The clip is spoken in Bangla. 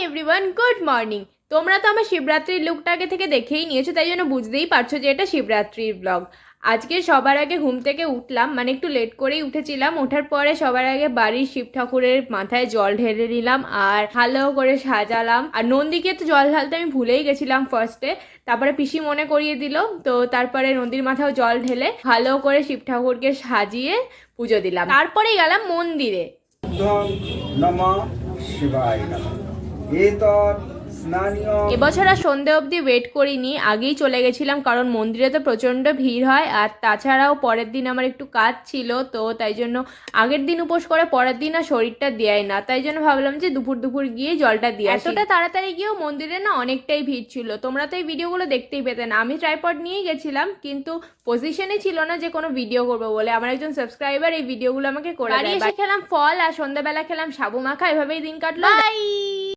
Everyone, good morning. তোমরা তো আমার শিবরাত্রির লুকটা আগে থেকে দেখেই নিয়েছো, তাই জন্য বুঝতেই পারছো যে এটা শিবরাত্রির ব্লগ। আজকে সবার আগে ঘুম থেকে উঠলাম, মানে একটু লেট করেই উঠেছিলাম। ওঠার পরে সবার আগে বাড়ির শিব ঠাকুরের মাথায় জল ঢেলে নিলাম আর ভালো করে সাজালাম। আর নন্দীকে তো জল ঢালতে আমি ভুলেই গেছিলাম ফার্স্টে, তারপরে পিসি মনে করিয়ে দিল। তো তারপরে নন্দীর মাথাও জল ঢেলে ভালো করে শিব ঠাকুরকে সাজিয়ে পুজো দিলাম। তারপরেই গেলাম মন্দিরে। নমঃ শিবায় নমঃ। এতৎ স্নানীয়। এবছর আর সন্ধে অবধি ওয়েট করিনি, আগেই চলে গেছিলাম, কারণ মন্দিরে তো প্রচণ্ড ভিড় হয়। আর তাছাড়াও পরের দিন আমার একটু কাজ ছিল, তো তাই জন্য আগের দিন উপোস করে পরের দিন আর শরীরটা দেয় না, তাই জন্য ভাবলাম যে দুপুর দুপুর গিয়ে জলটা দিয়ে আসি। এতটা তাড়াতাড়ি গিয়েও মন্দিরে না অনেকটাই ভিড় ছিল, তোমরা তো এই ভিডিওগুলো দেখতেই পেতে না। আমি ট্রাইপড নিয়েই গেছিলাম, কিন্তু পজিশনে ছিল না যে কোনো ভিডিও করবো বলে। আমার একজন সাবস্ক্রাইবার এই ভিডিওগুলো আমাকে করে দেয়। বাড়ি এসে খেলাম ফল আর সন্ধ্যাবেলা খেলাম সাবু মাখা, এভাবেই দিন কাটলো। বাই।